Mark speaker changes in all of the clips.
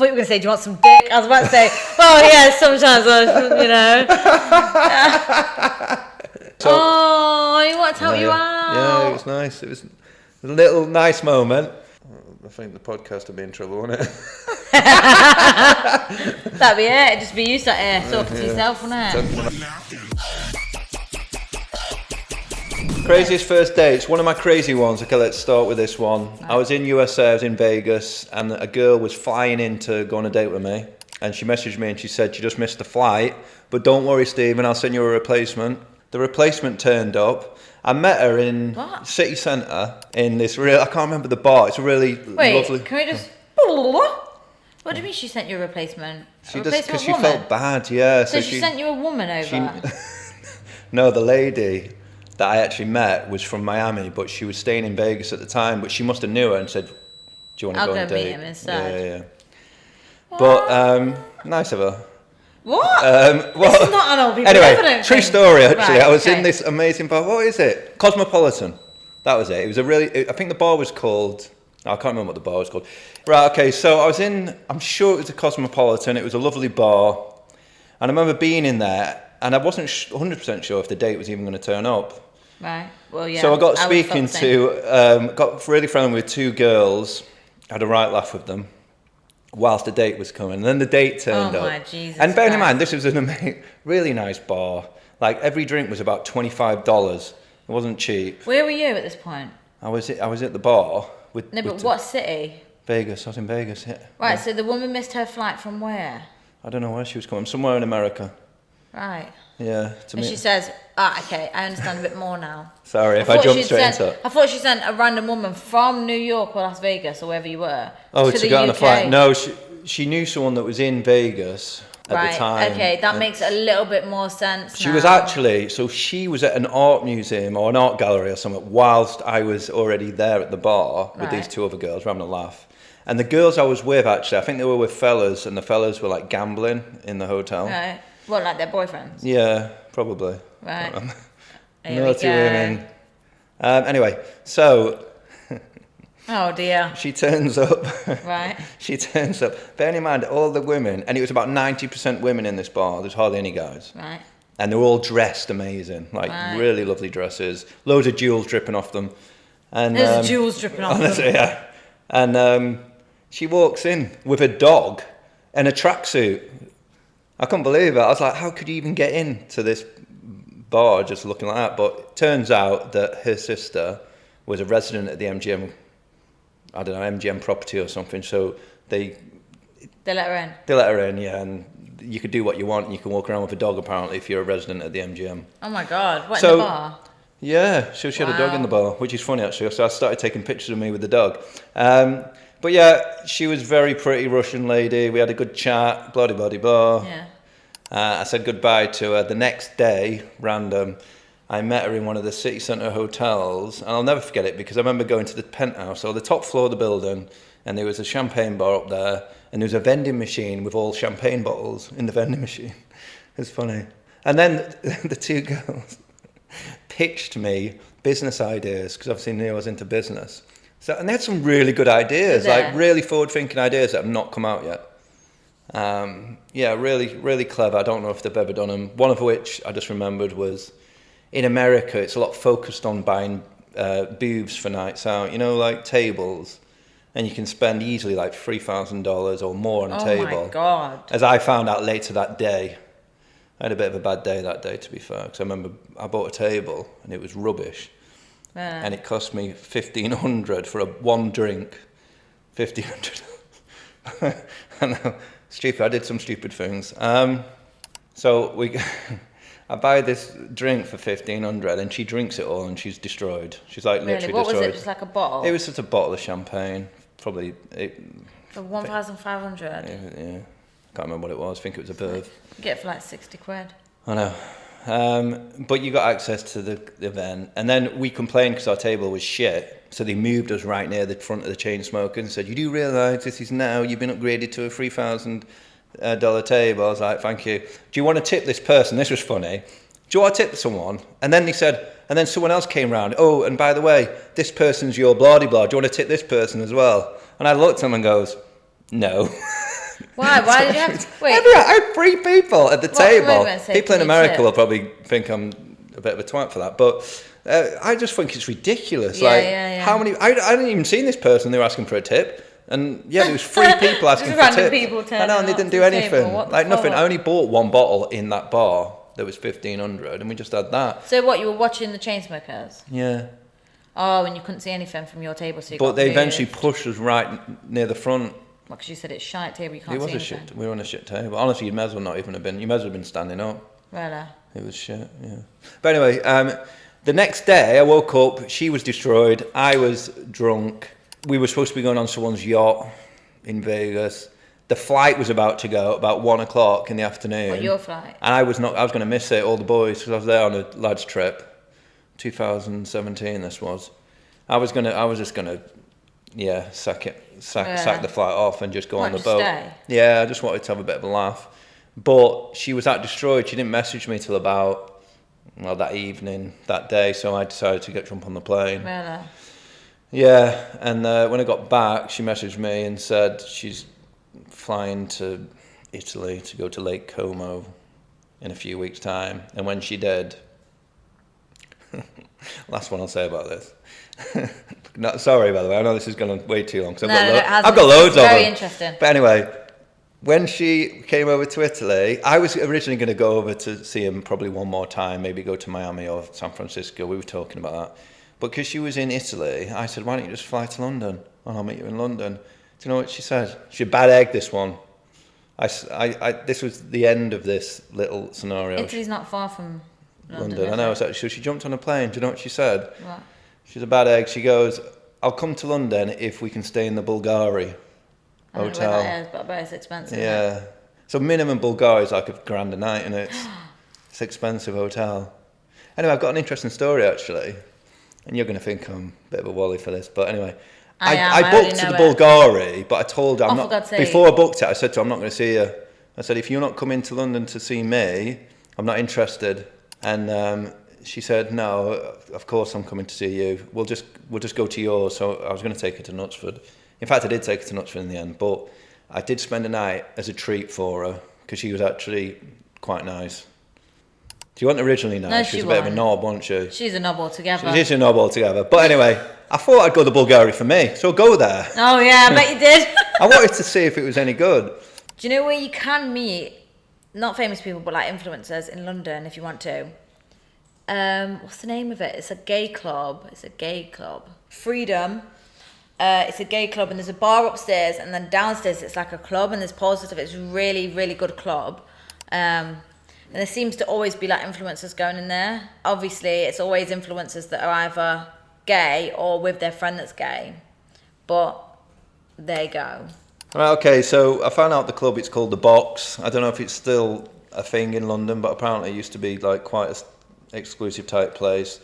Speaker 1: thought you were going to say, do you want some dick? I was about to say, well, yeah, sometimes, you know. Oh, he wanted to help you out.
Speaker 2: Yeah, it was nice. It was a little nice moment. I think the podcast would be in trouble, wouldn't it?
Speaker 1: That'd be it. It'd just be you sat here talking to yourself, wouldn't it?
Speaker 2: Craziest first dates. One of my crazy ones. Okay, let's start with this one. Right. I was in USA, I was in Vegas, and a girl was flying in to go on a date with me. And she messaged me and she said, "You just missed the flight, but don't worry, Stephen, I'll send you a replacement." The replacement turned up. I met her in city centre in this real, I can't remember the bar. It's a really lovely...
Speaker 1: Can we just... What do you mean she sent you a replacement?
Speaker 2: Because she felt bad, yeah.
Speaker 1: So she sent you a woman over?
Speaker 2: No, the lady that I actually met was from Miami, but she was staying in Vegas at the time, but she must have knew her and said, "Do you want to go on a date?"
Speaker 1: I'll go meet him instead.
Speaker 2: Yeah. But, nice of her.
Speaker 1: What? This is not an old people.
Speaker 2: Anyway, true story actually.
Speaker 1: Right,
Speaker 2: I was in this amazing bar. What is it? Cosmopolitan. That was it. It was I think the bar was called, I can't remember what the bar was called. Right, okay, so I was I'm sure it was a Cosmopolitan. It was a lovely bar. And I remember being in there and I wasn't 100% sure if the date was even going to turn up.
Speaker 1: Right, well, yeah.
Speaker 2: So I got speaking got really friendly with two girls. Had a right laugh with them. Whilst the date was coming, and then the date turned up.
Speaker 1: Oh my Jesus!
Speaker 2: And bearing in mind, this was a really nice bar. Like every drink was about $25. It wasn't cheap.
Speaker 1: Where were you at this point?
Speaker 2: I was at the bar with.
Speaker 1: No, but what city?
Speaker 2: Vegas. I was in Vegas. Yeah.
Speaker 1: Right.
Speaker 2: Yeah.
Speaker 1: So the woman missed her flight from where?
Speaker 2: I don't know where she was coming. Somewhere in America.
Speaker 1: Right.
Speaker 2: Yeah.
Speaker 1: And she says, okay, I understand a bit more now.
Speaker 2: Sorry if I jumped straight into it.
Speaker 1: I thought she sent a random woman from New York or Las Vegas or wherever you were.
Speaker 2: To get on a flight. No, she knew someone that was in Vegas at the time.
Speaker 1: Okay, that makes a little bit more sense.
Speaker 2: She was actually, so she was at an art museum or an art gallery or something whilst I was already there at the bar with these two other girls. We're having a laugh. And the girls I was with, actually, I think they were with fellas, and the fellas were like gambling in the hotel.
Speaker 1: Right. What, like their boyfriends?
Speaker 2: Yeah, probably.
Speaker 1: Right.
Speaker 2: Naughty women. Anyway, so...
Speaker 1: Oh dear.
Speaker 2: She turns up.
Speaker 1: Right.
Speaker 2: She turns up. Bearing in mind, all the women, and it was about 90% women in this bar, there's hardly any guys.
Speaker 1: Right.
Speaker 2: And they're all dressed amazing, like really lovely dresses, loads of jewels dripping off them. And
Speaker 1: there's jewels dripping off
Speaker 2: honestly,
Speaker 1: them.
Speaker 2: Yeah. And she walks in with a dog and a tracksuit. I couldn't believe it. I was like, how could you even get into this bar just looking like that? But it turns out that her sister was a resident at the MGM, I don't know, MGM property or something. So they
Speaker 1: let her in.
Speaker 2: They let her in, yeah. And you could do what you want. And you can walk around with a dog, apparently, if you're a resident at the MGM.
Speaker 1: Oh my God! What, in the bar?
Speaker 2: Yeah, so she had a dog in the bar, which is funny actually. So I started taking pictures of me with the dog. But yeah, she was a very pretty Russian lady. We had a good chat, blah, blah, blah, blah.
Speaker 1: Yeah.
Speaker 2: I said goodbye to her. The next day, random, I met her in one of the city centre hotels. And I'll never forget it because I remember going to the penthouse or the top floor of the building, and there was a champagne bar up there, and there was a vending machine with all champagne bottles in the vending machine. It's funny. And then the two girls pitched me business ideas because obviously knew I was into business. So, and they had some really good ideas, like really forward-thinking ideas that have not come out yet. Yeah, really, really clever. I don't know if they've ever done them. One of which I just remembered was in America, it's a lot focused on buying booths for nights out, you know, like tables. And you can spend easily like $3,000 or more on a table.
Speaker 1: Oh my God.
Speaker 2: As I found out later that day. I had a bit of a bad day that day, to be fair, because I remember I bought a table and it was rubbish. And it cost me $1,500 for one drink. $1,500. I know, stupid. I did some stupid things. So I buy this drink for $1,500 and she drinks it all and she's destroyed. She's like literally destroyed.
Speaker 1: What was it? Just like a bottle?
Speaker 2: It was just a bottle of champagne. Probably.
Speaker 1: For 1,500?
Speaker 2: Yeah. Can't remember what it was. I think it was a Verve.
Speaker 1: You get it for like 60 quid.
Speaker 2: I know. But you got access to the event. And then we complained because our table was shit. So they moved us right near the front of the chain smoker and said, "You do realise this is now, you've been upgraded to a $3,000 table." I was like, "Thank you. Do you want to tip this person?" This was funny. "Do you want to tip someone?" And then they said, and then someone else came round. "Oh, and by the way, this person's your blah-de-blah. Do you want to tip this person as well?" And I looked at them and goes, "No."
Speaker 1: Why? Why did you have to? Wait.
Speaker 2: I had 3 people at the table.
Speaker 1: Say,
Speaker 2: People in America will probably think I'm a bit of a twat for that, but I just think it's ridiculous. How many? I hadn't even seen this person. They were asking for a tip. And there was 3 people asking for tips.
Speaker 1: People
Speaker 2: I know, and they didn't do anything. Nothing. I only bought 1 bottle in that bar that was 1,500, and we just had that.
Speaker 1: So what? You were watching the Chainsmokers?
Speaker 2: Yeah.
Speaker 1: Oh, and you couldn't see anything from your table, so you
Speaker 2: But they eventually pushed us right near the front.
Speaker 1: Well, because you said it's shite table, you can't
Speaker 2: see anything. Shit. We were on a shit table. Honestly, you may as well not even have been. You may as well have been standing up.
Speaker 1: Really?
Speaker 2: It was shit. Yeah. But anyway, the next day I woke up. She was destroyed. I was drunk. We were supposed to be going on someone's yacht in Vegas. The flight was about to go about 1 o'clock in the afternoon.
Speaker 1: What, your flight?
Speaker 2: And I was going to miss it, all the boys, because I was there on a lads trip. 2017 this was. I was just gonna sack the flight off and just go on the boat.
Speaker 1: Stay?
Speaker 2: Yeah, I just wanted to have a bit of a laugh. But she was that destroyed. She didn't message me till about that evening, that day, so I decided to jump on the plane.
Speaker 1: Really?
Speaker 2: Yeah, and when I got back, she messaged me and said she's flying to Italy to go to Lake Como in a few weeks' time. And when she did, last one I'll say about this. No, sorry, by the way, I know this is going on way too long, because I've got loads of them.
Speaker 1: Very interesting.
Speaker 2: But anyway, when she came over to Italy, I was originally going to go over to see him probably one more time, maybe go to Miami or San Francisco. We were talking about that. But because she was in Italy, I said, why don't you just fly to London? And I'll meet you in London. Do you know what she said? She bad egged this one. This was the end of this little scenario.
Speaker 1: Italy's not far from London.
Speaker 2: I know. So she jumped on a plane. Do you know what she said?
Speaker 1: What?
Speaker 2: She's a bad egg. She goes, I'll come to London if we can stay in the Bulgari hotel.
Speaker 1: I don't know where that is, but I bet it's expensive.
Speaker 2: Yeah. So minimum Bulgari is like $1,000 a night, and it's an expensive hotel. Anyway, I've got an interesting story, actually. And you're going to think I'm a bit of a wally for this, but anyway. I booked to the Bulgari, but I told her, before I booked it, I said to her, I'm not going to see you. I said, if you're not coming to London to see me, I'm not interested. And she said, no, of course I'm coming to see you. We'll just go to yours. So I was going to take her to Knutsford. In fact, I did take her to Knutsford in the end, but I did spend a night as a treat for her, because she was actually quite nice. She wasn't originally nice.
Speaker 1: No,
Speaker 2: she was a bit of a knob, wasn't she?
Speaker 1: She's a knob altogether.
Speaker 2: She's a knob altogether. But anyway, I thought I'd go to Bulgari for me, so I'll go there.
Speaker 1: Oh yeah, I bet you did.
Speaker 2: I wanted to see if it was any good.
Speaker 1: Do you know where you can meet, not famous people, but like influencers in London if you want to? What's the name of it? It's a gay club. Freedom. It's a gay club, and there's a bar upstairs, and then downstairs it's like a club, and there's posters of it. It's a really, really good club. And there seems to always be like influencers going in there. Obviously, it's always influencers that are either gay or with their friend that's gay. But there you go.
Speaker 2: Right, okay, so I found out the club, it's called The Box. I don't know if it's still a thing in London, but apparently it used to be like quite an exclusive type place.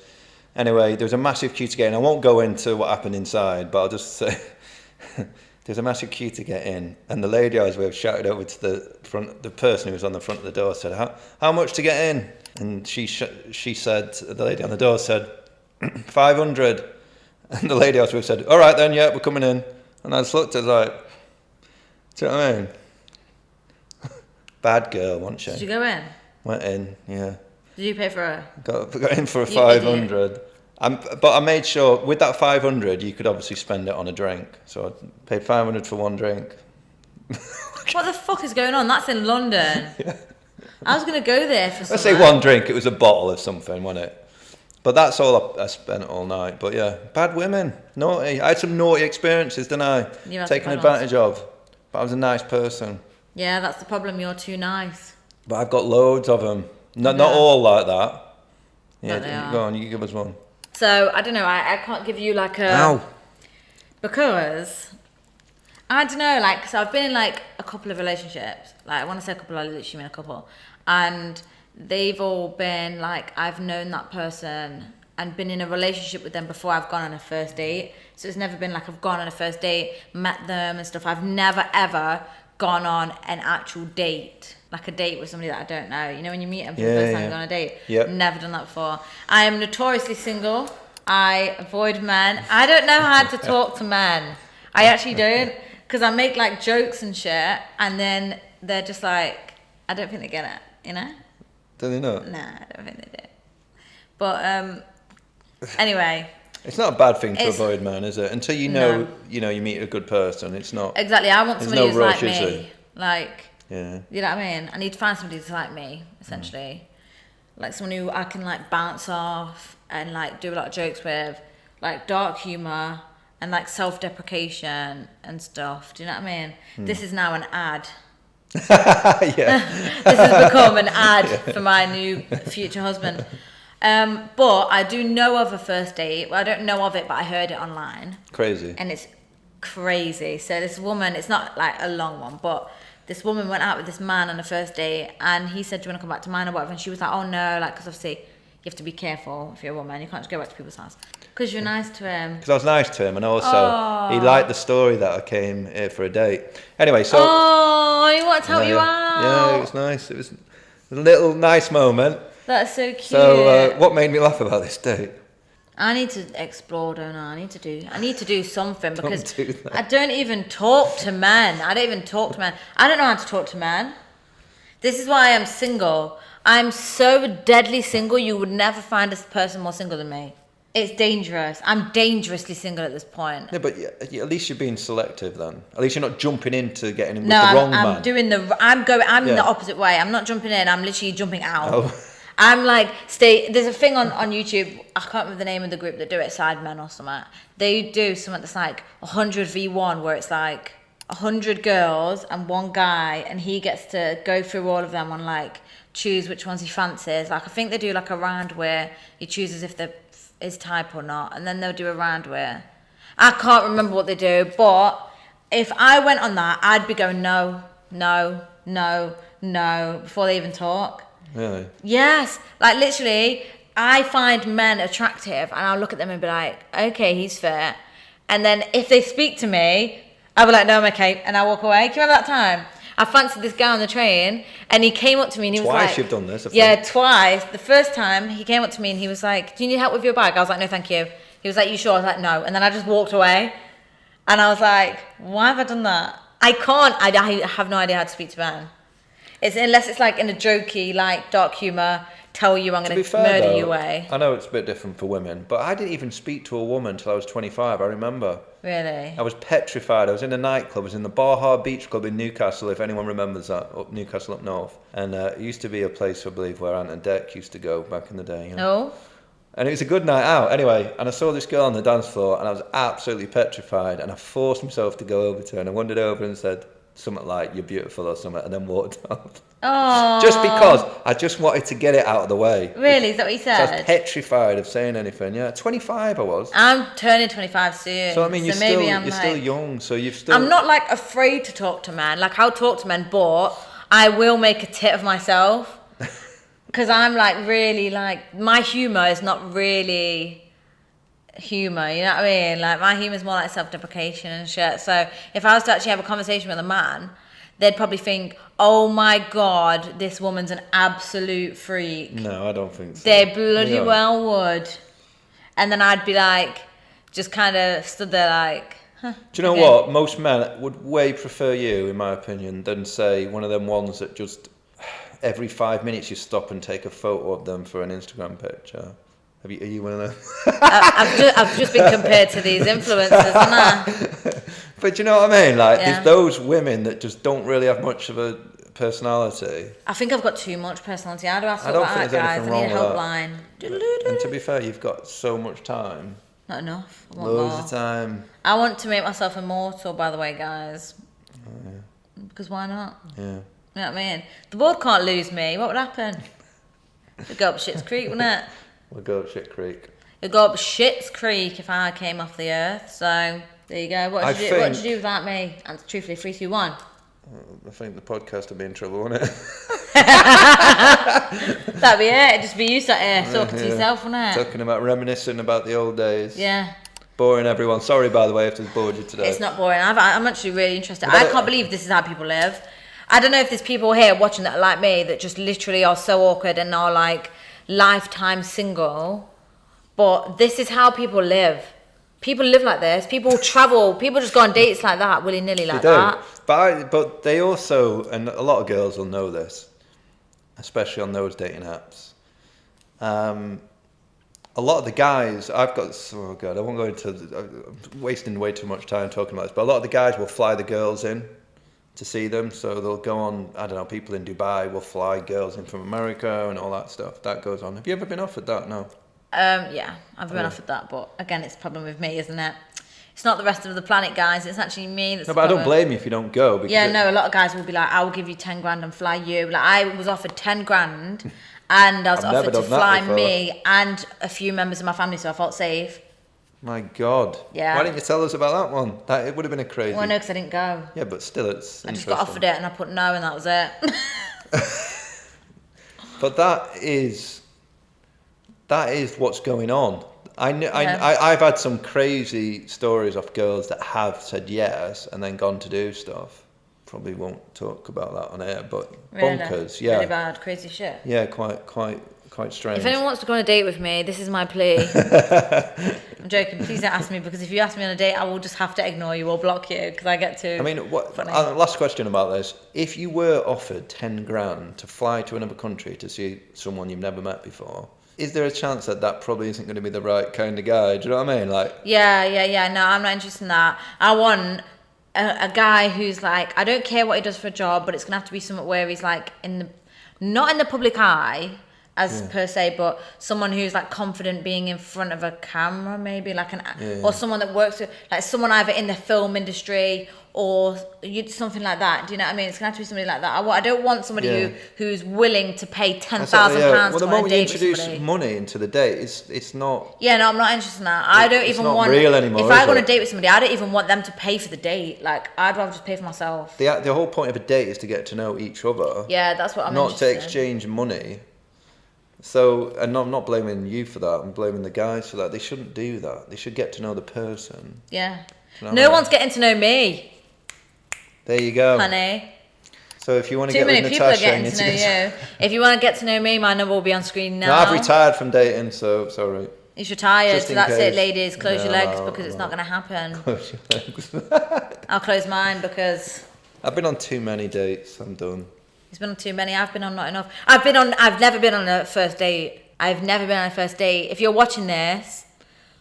Speaker 2: Anyway, there was a massive queue to get in. I won't go into what happened inside, but I'll just say there's a massive queue to get in. And the lady I was with shouted over to the person who was on the front of the door, said, how much to get in? And she said, the lady on the door said, 500. And the lady I was with said, all right then, yeah, we're coming in. And I just looked at her like, do you know what I mean? Bad girl, wasn't she?
Speaker 1: Did you go in?
Speaker 2: Went in, yeah.
Speaker 1: Did you pay for her?
Speaker 2: Got in for a 500. But I made sure, with that 500, you could obviously spend it on a drink. So I paid 500 for one drink.
Speaker 1: What the fuck is going on? That's in London.
Speaker 2: Yeah.
Speaker 1: I was going to go there for
Speaker 2: Let's say one drink, it was a bottle of something, wasn't it? But that's all I spent all night. But yeah, bad women, naughty. I had some naughty experiences, didn't I? Taken advantage of. But I was a nice person.
Speaker 1: Yeah, that's the problem. You're too nice.
Speaker 2: But I've got loads of them. Not all like that. Yeah, go on, you give us one.
Speaker 1: So, I don't know, I can't give you like a...
Speaker 2: Ow.
Speaker 1: Because, I don't know, like, so I've been in like a couple of relationships. Like, when I say a couple, I literally mean a couple. And they've all been like, I've known that person and been in a relationship with them before I've gone on a first date. So it's never been like I've gone on a first date, met them and stuff. I've never ever gone on an actual date, like a date with somebody that I don't know. You know, when you meet them for the first time, you go on a date.
Speaker 2: Yep.
Speaker 1: Never done that before. I am notoriously single. I avoid men. I don't know how to talk to men. I actually don't. Because I make like jokes and shit, and then they're just like, I don't think they get it, you know?
Speaker 2: Do they not?
Speaker 1: Nah, I don't think they do. But anyway.
Speaker 2: It's not a bad thing to avoid, man, is it? Until you know, you meet a good person. It's not.
Speaker 1: Exactly. I want somebody who's
Speaker 2: rush,
Speaker 1: like me. Like,
Speaker 2: yeah.
Speaker 1: You know what I mean? I need to find somebody who's like me, essentially. Like someone who I can like bounce off and like do a lot of jokes with, like dark humor and like self-deprecation and stuff. Do you know what I mean? This is now an ad.
Speaker 2: Yeah.
Speaker 1: This has become an ad for my new future husband. But I do know of a first date. Well, I don't know of it, but I heard it online.
Speaker 2: Crazy.
Speaker 1: And it's crazy. So this woman, it's not like a long one, but this woman went out with this man on a first date, and he said, do you want to come back to mine or whatever? And she was like, oh no, like, because obviously you have to be careful if you're a woman. You can't just go back to people's house. Because you're nice to him.
Speaker 2: Because I was nice to him, and also he liked the story that I came here for a date. Anyway, so...
Speaker 1: Oh, he wanted to help you out.
Speaker 2: Yeah, it was nice. It was a little nice moment.
Speaker 1: That's so cute.
Speaker 2: So what made me laugh about this date?
Speaker 1: I need to explore, don't I? I need to do something because
Speaker 2: Don't do that.
Speaker 1: I don't even talk to men. I don't even talk to men. I don't know how to talk to men. This is why I'm single. I'm so deadly single, you would never find a person more single than me. It's dangerous. I'm dangerously single at this point.
Speaker 2: Yeah, but at least you're being selective then. At least you're not jumping into getting in with
Speaker 1: No,
Speaker 2: the wrong man.
Speaker 1: I'm the opposite way. I'm not jumping in, I'm literally jumping out.
Speaker 2: Oh.
Speaker 1: I'm like, there's a thing on YouTube, I can't remember the name of the group that do it, Sidemen or something. They do something that's like 100v1, where it's like 100 girls and one guy, and he gets to go through all of them and like choose which ones he fancies. Like I think they do like a round where he chooses if they're his type or not, and then they'll do a round where, I can't remember what they do, but if I went on that, I'd be going no, before they even talk.
Speaker 2: Really?
Speaker 1: Yes, like literally, I find men attractive, and I'll look at them and be like, okay, he's fair. And then if they speak to me, I'll be like, no, I'm okay, and I walk away. Can you remember that time? I fancied this guy on the train, and he came up to me and he was like...
Speaker 2: Twice you've done this, I think.
Speaker 1: Yeah, twice. The first time, he came up to me and he was like, do you need help with your bag? I was like, no, thank you. He was like, you sure? I was like, no. And then I just walked away, and I was like, why have I done that? I can't. I have no idea how to speak to men. Unless it's like in a jokey, like dark humour, tell you I'm going to murder you way.
Speaker 2: I know it's a bit different for women, but I didn't even speak to a woman until I was 25, I remember.
Speaker 1: Really?
Speaker 2: I was petrified. I was in a nightclub. I was in the Baja Beach Club in Newcastle, if anyone remembers that, Newcastle up north. And it used to be a place, I believe, where Ant and Dec used to go back in the day. You know?
Speaker 1: No?
Speaker 2: And it was a good night out. Anyway, and I saw this girl on the dance floor, and I was absolutely petrified, and I forced myself to go over to her, and I wandered over and said something like, you're beautiful or something, and then walked off.
Speaker 1: Oh.
Speaker 2: Just because I just wanted to get it out of the way.
Speaker 1: Really? Is that what you
Speaker 2: So
Speaker 1: said?
Speaker 2: I was petrified of saying anything. Yeah, 25 I was.
Speaker 1: I'm turning 25 soon.
Speaker 2: So I mean, you're
Speaker 1: maybe
Speaker 2: still young, so you've still...
Speaker 1: I'm not like afraid to talk to men. Like I'll talk to men, but I will make a tit of myself. Because I'm like really like, my humour is not really humour, you know what I mean? Like my humour is more like self-deprecation and shit. So if I was to actually have a conversation with a man, they'd probably think, oh my God, this woman's an absolute freak.
Speaker 2: No, I don't think so.
Speaker 1: They bloody well would. And then I'd be like, just kind of stood there like, huh.
Speaker 2: Do you know what? Most men would way prefer you, in my opinion, than say one of them ones that just every 5 minutes you stop and take a photo of them for an Instagram picture. Are you one of them?
Speaker 1: I've just been compared to these influencers, haven't I?
Speaker 2: But do you know what I mean? Like, there's those women that just don't really have much of a personality.
Speaker 1: I think I've got too much personality. How do I sort
Speaker 2: I don't
Speaker 1: that
Speaker 2: think
Speaker 1: out,
Speaker 2: there's
Speaker 1: guys?
Speaker 2: anything
Speaker 1: I need a
Speaker 2: wrong
Speaker 1: helpline.
Speaker 2: And to be fair, you've got so much time.
Speaker 1: Not enough. I want
Speaker 2: Loads
Speaker 1: more.
Speaker 2: of time.
Speaker 1: I want to make myself immortal, by the way, guys.
Speaker 2: Oh, yeah.
Speaker 1: Because why not?
Speaker 2: Yeah.
Speaker 1: You know what I mean? The board can't lose me. What would happen? It'd go up Shit's Creek, wouldn't it?
Speaker 2: We'll go up Shit Creek.
Speaker 1: It'd go up Shit's Creek if I came off the earth. So there you go. What did you do without me? And truthfully, 3, 2, 1.
Speaker 2: I think the podcast would be in trouble, wouldn't it?
Speaker 1: That'd be it. It'd just be you sat here talking to yourself, wouldn't it?
Speaker 2: Talking about reminiscing about the old days.
Speaker 1: Yeah.
Speaker 2: Boring everyone. Sorry, by the way, if it's bored you today.
Speaker 1: It's not boring. I'm actually really interested. I can't believe this is how people live. I don't know if there's people here watching that are like me that just literally are so awkward and are like lifetime single, but this is how people live. People live like this. People travel. People just go on dates like that, willy-nilly like that.
Speaker 2: But they also, and a lot of girls will know this, especially on those dating apps. A lot of the guys, I won't go into, I'm wasting way too much time talking about this, but a lot of the guys will fly the girls in to see them. So they'll go on, I don't know, people in Dubai will fly girls in from America and all that stuff. That goes on. Have you ever been offered that? No.
Speaker 1: Yeah, I've been offered that, but again, it's a problem with me, isn't it? It's not the rest of the planet, guys. It's actually me that's.
Speaker 2: No, but I don't blame you if you don't go. Because
Speaker 1: a lot of guys will be like, "I will give you 10 grand and fly you." Like I was offered 10 grand, and I was offered to fly me and a few members of my family, so I felt safe.
Speaker 2: My God.
Speaker 1: Yeah.
Speaker 2: Why didn't you tell us about that one? It would have been a crazy.
Speaker 1: Well, no, because I didn't go.
Speaker 2: Yeah, but still, it's.
Speaker 1: I just got offered it, and I put no, and that was it.
Speaker 2: But that is what's going on. I've had some crazy stories of girls that have said yes and then gone to do stuff. Probably won't talk about that on air, but bonkers, yeah.
Speaker 1: Really bad, crazy shit.
Speaker 2: Yeah, quite strange.
Speaker 1: If anyone wants to go on a date with me, this is my plea. I'm joking. Please don't ask me, because if you ask me on a date, I will just have to ignore you or block you because I get too.
Speaker 2: I mean, last question about this: if you were offered 10 grand to fly to another country to see someone you've never met before, is there a chance that probably isn't going to be the right kind of guy? Do you know what I mean? Like.
Speaker 1: Yeah. No, I'm not interested in that. I want a guy who's like, I don't care what he does for a job, but it's going to have to be something where he's like not in the public eye as per se, but someone who's like confident being in front of a camera, maybe like or someone that works with, like someone either in the film industry or something like that. Do you know what I mean? It's gonna have to be somebody like that. I don't want somebody who's willing to pay £10,000
Speaker 2: Well, the
Speaker 1: to
Speaker 2: moment you
Speaker 1: date
Speaker 2: introduce money into the date, it's not.
Speaker 1: Yeah, no, I'm not interested in that. I don't even want.
Speaker 2: Real anymore,
Speaker 1: if I go on a date with somebody, I don't even want them to pay for the date. Like, I'd rather just pay for myself.
Speaker 2: The whole point of a date is to get to know each other.
Speaker 1: Yeah, that's what I'm.
Speaker 2: Not to exchange money. So, and I'm not blaming you for that. I'm blaming the guys for that. They shouldn't do that. They should get to know the person.
Speaker 1: Yeah. No one's getting to know me.
Speaker 2: There you go,
Speaker 1: honey.
Speaker 2: So if you want to
Speaker 1: get
Speaker 2: with Natasha,
Speaker 1: people are getting to know you. If you want to get to know me, my number will be on screen now.
Speaker 2: No, I've retired from dating, so it's all right.
Speaker 1: He's retired, so that's it, ladies. Close your legs because it's not going to happen.
Speaker 2: Close your legs.
Speaker 1: I'll close mine because
Speaker 2: I've been on too many dates. I'm done.
Speaker 1: He's been on too many. I've been on not enough. I've never been on a first date. I've never been on a first date. If you're watching this,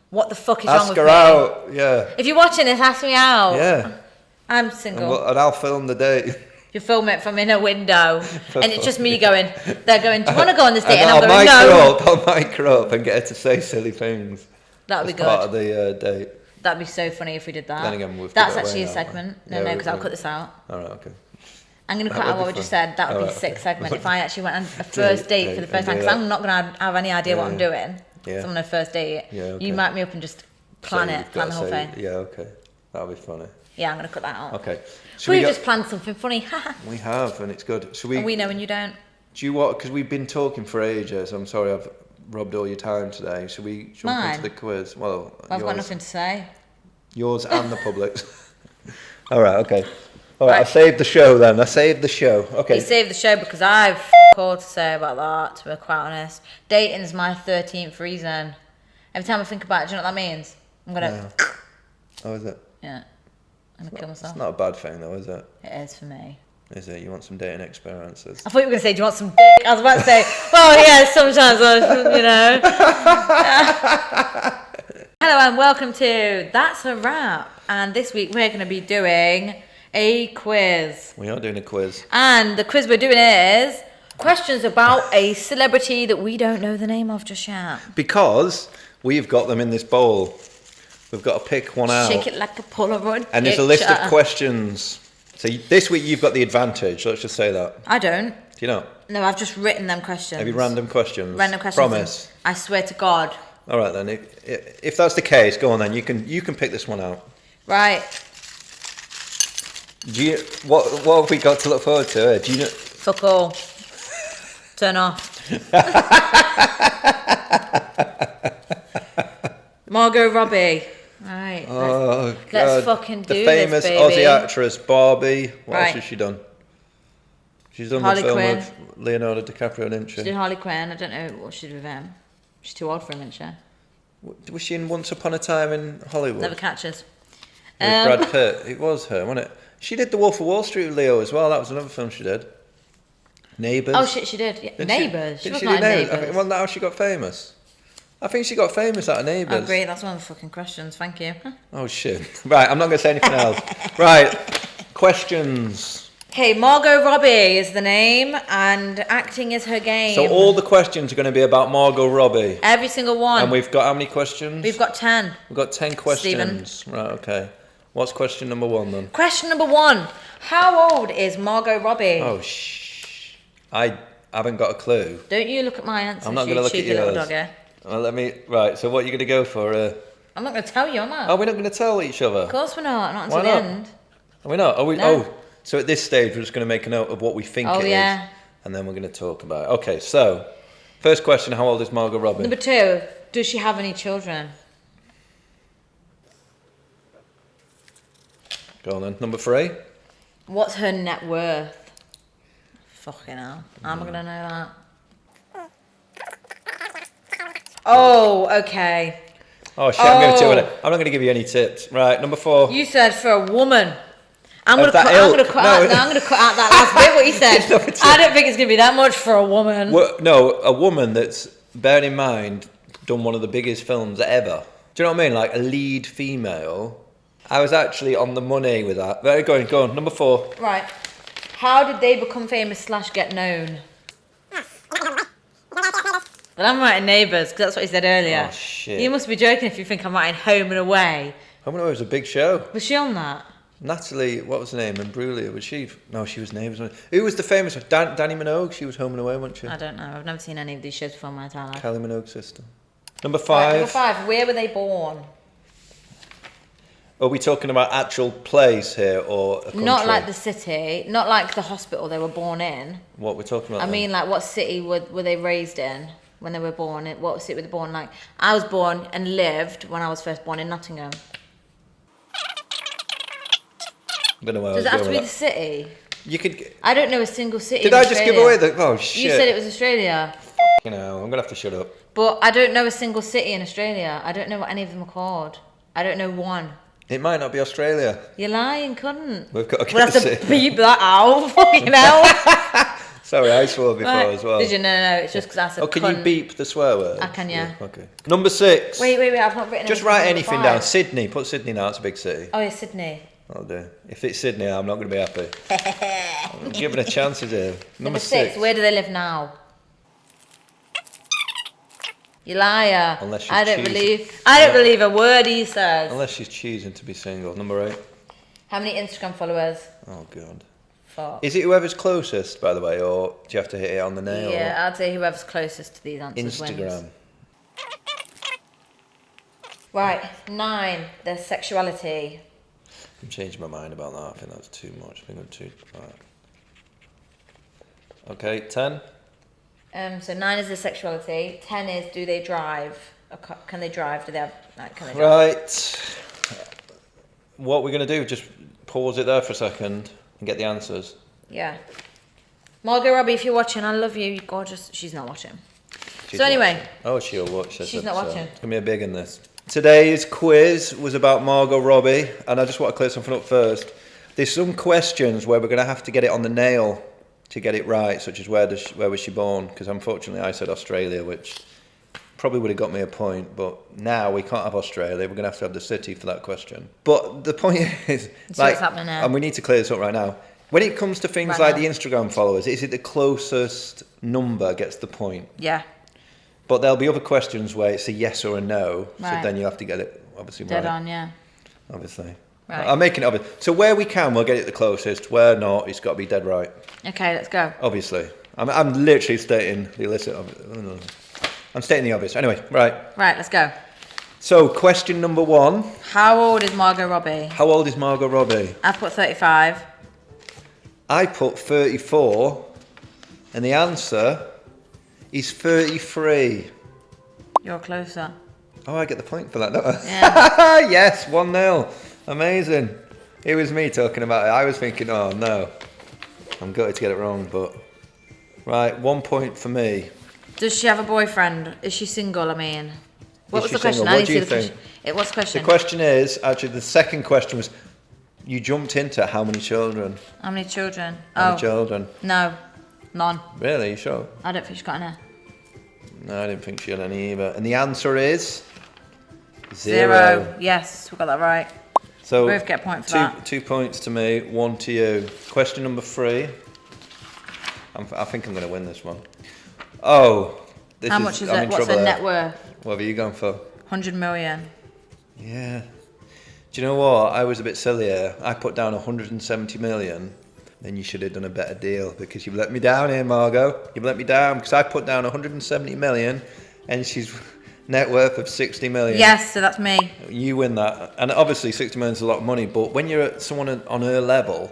Speaker 1: what the fuck is wrong with me?
Speaker 2: Ask her out, yeah.
Speaker 1: If you're watching this, ask me out.
Speaker 2: Yeah.
Speaker 1: I'm single.
Speaker 2: And I'll film the date.
Speaker 1: You film it from in a window, and it's just me going. They're going, "Do you want to go on this date?" And I'm going, "No."
Speaker 2: I'll mic her up and get her to say silly things.
Speaker 1: That would be good.
Speaker 2: Part of the date.
Speaker 1: That'd be so funny if we did that.
Speaker 2: Then again,
Speaker 1: that's actually a segment. No, because I'll cut this out.
Speaker 2: All right, okay.
Speaker 1: I'm going to cut out what we just said. That would be a sick segment if I actually went on a first date for the first time, because I'm not going to have any idea what I'm doing. Yeah. So I'm on a first date. Yeah, okay. You mic me up and just plan the whole thing.
Speaker 2: Yeah, okay. That'll be funny.
Speaker 1: Yeah, I'm going to cut that out.
Speaker 2: Okay.
Speaker 1: We just planned something funny.
Speaker 2: We have, and it's good.
Speaker 1: And we know and you don't.
Speaker 2: Do you want, because we've been talking for ages, I'm sorry I've robbed all your time today. Should we jump into the quiz? Well,
Speaker 1: I've got nothing to say.
Speaker 2: Yours and the public's. All right, okay. All right, I saved the show then. Okay.
Speaker 1: You saved the show because I've all to say about that, to be quite honest. Dating's my 13th reason. Every time I think about it, do you know what that means? I'm going to...
Speaker 2: Oh, is it?
Speaker 1: Yeah. I'm going to kill myself.
Speaker 2: It's not a bad thing though, is it?
Speaker 1: It is for me.
Speaker 2: Is it? You want some dating experiences?
Speaker 1: I thought you were going to say, do you want some dick? I was about to say, well, yeah, sometimes, you know. Hello and welcome to That's a Wrap. And this week we're going to be doing a quiz.
Speaker 2: We are doing a quiz.
Speaker 1: And the quiz we're doing is questions about a celebrity that we don't know the name of just yet.
Speaker 2: Because we've got them in this bowl. We've got to pick one out.
Speaker 1: Shake it like a Polaroid
Speaker 2: And there's a list of questions. So this week you've got the advantage. Let's just say that.
Speaker 1: I don't.
Speaker 2: Do you know?
Speaker 1: No, I've just written them questions.
Speaker 2: Have you random questions?
Speaker 1: Random questions.
Speaker 2: Promise.
Speaker 1: I swear to God.
Speaker 2: All right then. If that's the case, go on then. You can pick this one out.
Speaker 1: Right.
Speaker 2: What have we got to look forward to? Do you know?
Speaker 1: Fuck all. Turn off. Margot Robbie. Right.
Speaker 2: Oh,
Speaker 1: let's fucking do this,
Speaker 2: the famous Aussie actress Barbie. What else has she done? She's done
Speaker 1: Harley
Speaker 2: the film
Speaker 1: Quinn.
Speaker 2: with Leonardo DiCaprio, didn't she?
Speaker 1: She did Harley Quinn. I don't know what she did with him. She's too old for him, isn't she?
Speaker 2: Was she in Once Upon a Time in Hollywood?
Speaker 1: Never catches.
Speaker 2: With Brad Pitt. It was her, wasn't it? She did The Wolf of Wall Street with Leo as well. That was another film she did. Neighbours.
Speaker 1: Oh shit, she did. Yeah. Neighbours. She was
Speaker 2: do
Speaker 1: not in
Speaker 2: Neighbours?
Speaker 1: Neighbours.
Speaker 2: Wasn't that how she got famous? I think she got famous out of Neighbours.
Speaker 1: Oh great, that's one of the fucking questions. Thank you.
Speaker 2: Oh shit. Right, I'm not going to say anything else. Right, questions.
Speaker 1: Okay, Margot Robbie is the name, and acting is her game.
Speaker 2: So all the questions are going to be about Margot Robbie.
Speaker 1: Every single one.
Speaker 2: And we've got how many questions?
Speaker 1: We've got 10.
Speaker 2: We've got 10 questions.
Speaker 1: Stephen.
Speaker 2: Right, okay. What's question number 1 then?
Speaker 1: Question number 1. How old is Margot Robbie?
Speaker 2: Oh, I haven't got a clue.
Speaker 1: Don't you look at my answer.
Speaker 2: I'm not going to look at yours.
Speaker 1: Little dogger.
Speaker 2: Well, right, so what are you going to go for?
Speaker 1: I'm not going to tell you, am I?
Speaker 2: Oh, we're not going to tell each other?
Speaker 1: Of course we're not. Not until
Speaker 2: Why
Speaker 1: the
Speaker 2: not?
Speaker 1: end.
Speaker 2: Are we not? Are we?
Speaker 1: No.
Speaker 2: Oh, so at this stage we're just going to make a note of what we think it
Speaker 1: yeah.
Speaker 2: is, and then we're going to talk about it. Okay, so first question: how old is Margot Robbie?
Speaker 1: Number 2. Does she have any children?
Speaker 2: Go on then. Number 3.
Speaker 1: What's her net worth? Fucking hell. How am I going to know that? Oh, okay.
Speaker 2: Oh shit! I'm not going to give you any tips. Right, number 4.
Speaker 1: You said for a woman. I'm gonna
Speaker 2: Of that
Speaker 1: cut
Speaker 2: ilk.
Speaker 1: out that last bit. What you said.
Speaker 2: No, it's
Speaker 1: I don't think it's gonna be that much for a woman.
Speaker 2: No, a woman that's, bearing in mind, done one of the biggest films ever. Do you know what I mean? Like a lead female. I was actually on the money with that. Very good. Go on. Number 4.
Speaker 1: Right. How did they become famous / get known? Well, I'm writing Neighbours because that's what you said earlier.
Speaker 2: Oh shit!
Speaker 1: You must be joking if you think I'm writing Home and Away.
Speaker 2: Home and Away was a big show.
Speaker 1: Was she on that?
Speaker 2: Natalie, what was her name? Imbruglia, was she? No, she was Neighbours. Who was the famous one? Danny Minogue. She was Home and Away, wasn't she?
Speaker 1: I don't know. I've never seen any of these shows before in my entire life.
Speaker 2: Kylie Minogue's sister. Number 5.
Speaker 1: Right, number 5. Where were they born?
Speaker 2: Are we talking about actual place here or a country?
Speaker 1: Not like the city. Not like the hospital they were born in.
Speaker 2: What we're talking about?
Speaker 1: I mean, like, what city were they raised in when they were born? What city were they born? Like, I was born and lived when I was first born in Nottingham.
Speaker 2: I don't know where
Speaker 1: Does
Speaker 2: I
Speaker 1: it
Speaker 2: was
Speaker 1: have to be
Speaker 2: going
Speaker 1: the
Speaker 2: with
Speaker 1: city?
Speaker 2: You could.
Speaker 1: I don't know a single city.
Speaker 2: Did
Speaker 1: in
Speaker 2: I just give
Speaker 1: Australia.
Speaker 2: away the? Oh shit!
Speaker 1: You said it was Australia.
Speaker 2: You know, I'm gonna have to shut up.
Speaker 1: But I don't know a single city in Australia. I don't know what any of them are called. I don't know one.
Speaker 2: It might not be Australia.
Speaker 1: You're lying, couldn't.
Speaker 2: We've got to
Speaker 1: We'll have to
Speaker 2: get
Speaker 1: beep that out. Fucking hell.
Speaker 2: Sorry, I swore before
Speaker 1: Right.
Speaker 2: as well.
Speaker 1: Did you? No, it's just because I said.
Speaker 2: Oh, can
Speaker 1: cunt.
Speaker 2: you beep the swear word?
Speaker 1: I can, yeah.
Speaker 2: Okay. Number 6.
Speaker 1: Wait. I've not written.
Speaker 2: Just
Speaker 1: anything
Speaker 2: write
Speaker 1: down.
Speaker 2: anything
Speaker 1: 5.
Speaker 2: down. Sydney. Put Sydney now. It's a big city.
Speaker 1: Oh yeah, Sydney.
Speaker 2: I'll do. If it's Sydney, I'm not going to be happy. I'm giving a chances here. Number 6.
Speaker 1: Where do they live now? You liar.
Speaker 2: Unless she's
Speaker 1: I don't
Speaker 2: choosing-
Speaker 1: believe a word he says.
Speaker 2: Unless she's choosing to be single. Number 8.
Speaker 1: How many Instagram followers?
Speaker 2: Oh god.
Speaker 1: Fuck.
Speaker 2: Is it whoever's closest, by the way, or do you have to hit it on the nail?
Speaker 1: Yeah, I'd say whoever's closest to these answers wins.
Speaker 2: Instagram.
Speaker 1: Right, 9. Their sexuality.
Speaker 2: I'm changing my mind about that. I think that's too much. I think I'm too. Right. Okay, 10.
Speaker 1: So 9 is their sexuality. 10 is do they drive? Can they drive? Do they have can they drive?
Speaker 2: Right. What we're going to do, just pause it there for a second and get the answers.
Speaker 1: Yeah. Margot Robbie, if you're watching, I love you. You're gorgeous. She's not watching.
Speaker 2: She's
Speaker 1: So anyway.
Speaker 2: watching. Oh, she'll watch this
Speaker 1: She's not
Speaker 2: episode.
Speaker 1: watching.
Speaker 2: It's going to be a big in this. Today's quiz was about Margot Robbie, and I just want to clear something up first. There's some questions where we're going to have to get it on the nail to get it right, such as where was she born? Because unfortunately I said Australia, which probably would have got me a point, but now we can't have Australia. We're going to have the city for that question. But the point is,
Speaker 1: So what's happening now?
Speaker 2: and we need to clear this up right now. When it comes to things
Speaker 1: Right
Speaker 2: like
Speaker 1: now.
Speaker 2: the Instagram followers, is it the closest number gets the point?
Speaker 1: Yeah.
Speaker 2: But there'll be other questions where it's a yes or a no, so
Speaker 1: Right.
Speaker 2: then you have to get it obviously
Speaker 1: Dead
Speaker 2: right.
Speaker 1: on, yeah.
Speaker 2: Obviously.
Speaker 1: Right.
Speaker 2: I'm making it obvious. So where we can, we'll get it the closest. Where not, it's got to be dead right.
Speaker 1: Okay, let's go.
Speaker 2: Obviously. I'm literally stating the illicit. I'm stating the obvious. Anyway, right.
Speaker 1: Right, let's go.
Speaker 2: So question number 1.
Speaker 1: How old is Margot Robbie?
Speaker 2: How old is Margot Robbie?
Speaker 1: I put 35.
Speaker 2: I put 34. And the answer is 33.
Speaker 1: You're closer.
Speaker 2: Oh, I get the point for that, don't I?
Speaker 1: Yeah.
Speaker 2: Yes, 1-0. Amazing. It was me talking about it. I was thinking, oh no. I'm gutted to get it wrong, but... Right, 1 point for me.
Speaker 1: Does she have a boyfriend? Is she single, I mean? What was
Speaker 2: Is she
Speaker 1: the question?
Speaker 2: single?
Speaker 1: I
Speaker 2: What
Speaker 1: need
Speaker 2: do
Speaker 1: to
Speaker 2: you
Speaker 1: see the
Speaker 2: think?
Speaker 1: question. It was the question.
Speaker 2: The question is, actually, the second question was, you jumped into how many children?
Speaker 1: How many children?
Speaker 2: How many children?
Speaker 1: No, none.
Speaker 2: Really? You sure?
Speaker 1: I don't think she's got any.
Speaker 2: No, I didn't think she had any either. And the answer is
Speaker 1: 0. Yes, we got that right.
Speaker 2: So
Speaker 1: We both get a point for that.
Speaker 2: 2 points to me, 1 to you. Question number 3. I think I'm going to win this one. Oh, this
Speaker 1: How
Speaker 2: is,
Speaker 1: much is
Speaker 2: I'm
Speaker 1: it?
Speaker 2: in
Speaker 1: What's
Speaker 2: trouble
Speaker 1: her
Speaker 2: there.
Speaker 1: net worth?
Speaker 2: What have you gone for?
Speaker 1: 100 million.
Speaker 2: Yeah. Do you know what? I was a bit sillier. I put down 170 million. Then you should have done a better deal because you've let me down here, Margot. You've let me down because I put down 170 million and she's net worth of 60 million.
Speaker 1: Yes, so that's me.
Speaker 2: You win that. And obviously 60 million is a lot of money, but when you're at someone on her level,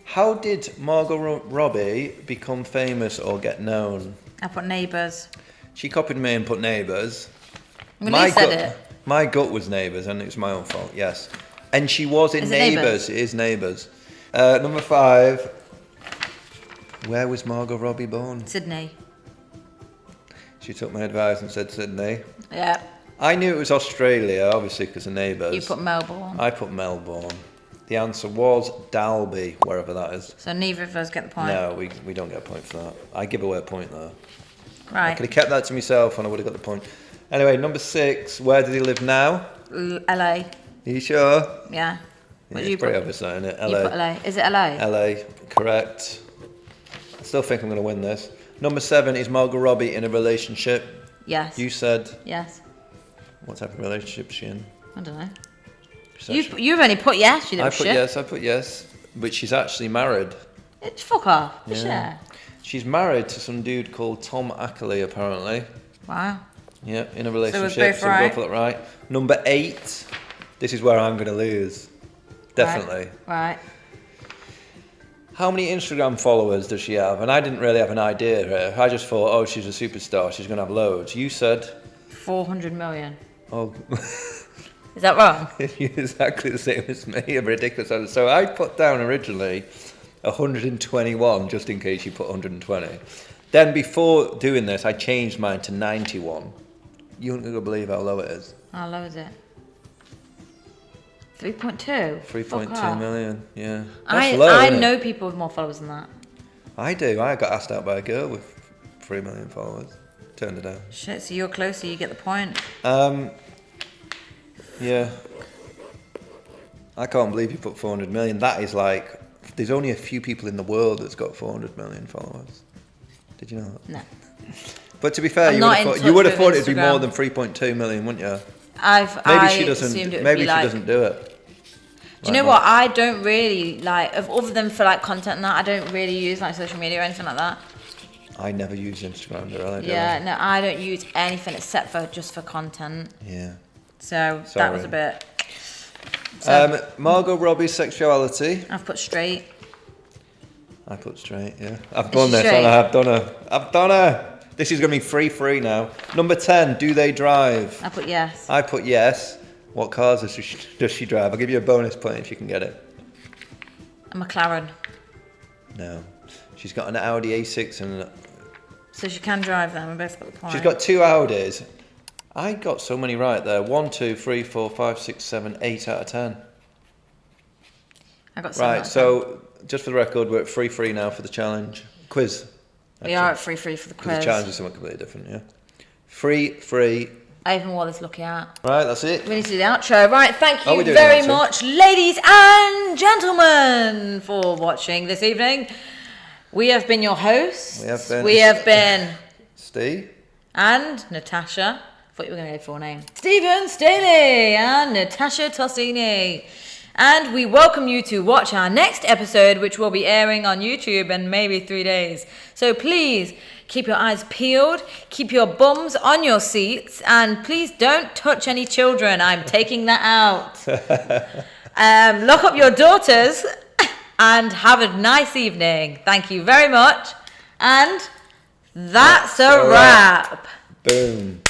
Speaker 2: how did Margot Robbie become famous or get known?
Speaker 1: I put Neighbours.
Speaker 2: She copied me and put Neighbours.
Speaker 1: Well, you said it.
Speaker 2: My gut was Neighbours, and it was my own fault, yes. And she was in
Speaker 1: Is it
Speaker 2: Neighbours. It is Neighbours. Number 5. Where was Margot Robbie born?
Speaker 1: Sydney.
Speaker 2: She took my advice and said Sydney.
Speaker 1: Yeah.
Speaker 2: I knew it was Australia, obviously, because of Neighbours.
Speaker 1: You put Melbourne.
Speaker 2: I put Melbourne. The answer was Dalby, wherever that is.
Speaker 1: So neither of us get the point.
Speaker 2: No, we don't get a point for that. I give away a point, though. I
Speaker 1: Right.
Speaker 2: could have kept that to myself and I would have got the point. Anyway, number 6. Where does he live now?
Speaker 1: LA.
Speaker 2: Are you sure?
Speaker 1: Yeah. What do you
Speaker 2: It's pretty
Speaker 1: put?
Speaker 2: obvious, isn't it?
Speaker 1: You put LA. Is it LA?
Speaker 2: LA, correct. I still think I'm going to win this. Number 7, is Margot Robbie in a relationship?
Speaker 1: Yes.
Speaker 2: You said,
Speaker 1: Yes.
Speaker 2: what type of relationship is she in?
Speaker 1: I don't know.
Speaker 2: She's actually-
Speaker 1: You've only put yes, you
Speaker 2: I
Speaker 1: little
Speaker 2: put
Speaker 1: shit.
Speaker 2: yes, I put yes. But she's actually married.
Speaker 1: Fuck off.
Speaker 2: Yeah.
Speaker 1: Yeah.
Speaker 2: She's married to some dude called Tom Ackley, apparently.
Speaker 1: Wow.
Speaker 2: Yeah, in a relationship.
Speaker 1: both
Speaker 2: we
Speaker 1: right.
Speaker 2: both got it right. Number 8. This is where I'm going to lose. Definitely.
Speaker 1: Right.
Speaker 2: How many Instagram followers does she have? And I didn't really have an idea here. I just thought, oh, she's a superstar. She's going to have loads. You said,
Speaker 1: 400 million.
Speaker 2: oh,
Speaker 1: Is that wrong?
Speaker 2: you're exactly the same as me. A ridiculous answer. So I put down originally 121, just in case you put 120. Then before doing this, I changed mine to 91. You aren't going to believe how low it is.
Speaker 1: How low is it? 3.2.
Speaker 2: 3.2 million, yeah. That's low,
Speaker 1: I
Speaker 2: isn't it?
Speaker 1: know people with more followers than that.
Speaker 2: I do. I got asked out by a girl with 3 million followers. Turned it down.
Speaker 1: Shit, so you're closer, you get the point.
Speaker 2: Yeah. I can't believe you put 400 million. That is like, there's only a few people in the world that's got 400 million followers. Did you know that?
Speaker 1: No.
Speaker 2: But to be fair,
Speaker 1: I'm
Speaker 2: you
Speaker 1: not
Speaker 2: would
Speaker 1: in
Speaker 2: have
Speaker 1: touch
Speaker 2: thought
Speaker 1: with
Speaker 2: it'd be more
Speaker 1: Instagram.
Speaker 2: than 3.2 million, wouldn't you?
Speaker 1: Maybe
Speaker 2: She doesn't. Maybe she doesn't do it.
Speaker 1: Do you know what? I don't really like, other than for like content and that, I don't really use like social media or anything like that.
Speaker 2: I never use Instagram, do I?
Speaker 1: Yeah, no, I don't use anything except for just for content.
Speaker 2: Yeah.
Speaker 1: So that
Speaker 2: Sorry.
Speaker 1: was a bit. So
Speaker 2: Margot Robbie's sexuality.
Speaker 1: I've put straight.
Speaker 2: I put straight, yeah. I've done this,
Speaker 1: straight?
Speaker 2: and I've done her. This is going to be 3-3 now. Number 10, do they drive?
Speaker 1: I put yes.
Speaker 2: I put yes. What cars does she drive? I'll give you a bonus point if you can get it.
Speaker 1: A McLaren.
Speaker 2: No. She's got an Audi A6 and
Speaker 1: So she can drive them. We both got the point.
Speaker 2: she's got 2 Audis. I got so many right there. 1, 2, 3, 4, 5, 6, 7, 8 out of 10.
Speaker 1: I got 7
Speaker 2: Right,
Speaker 1: out of
Speaker 2: so just for the record, we're at 3-3 now for the challenge. Quiz.
Speaker 1: 10. We are at 3-3 for the
Speaker 2: Because
Speaker 1: quiz.
Speaker 2: the challenge is something completely different, yeah. 3-3.
Speaker 1: I even wore this lucky hat.
Speaker 2: Right, that's it.
Speaker 1: We need to do the outro. Right, thank
Speaker 2: Oh,
Speaker 1: you
Speaker 2: we're doing
Speaker 1: very
Speaker 2: the outro.
Speaker 1: much, ladies and gentlemen, for watching this evening. We have been your hosts.
Speaker 2: We have been. Steve.
Speaker 1: And Natasha. I thought you were going to go full name. Stephen Staley and Natasha Tossini. And we welcome you to watch our next episode, which will be airing on YouTube in maybe 3 days. So please keep your eyes peeled, keep your bums on your seats, and please don't touch any children. I'm taking that out. Lock up your daughters and have a nice evening. Thank you very much. And that's a wrap.
Speaker 2: Boom.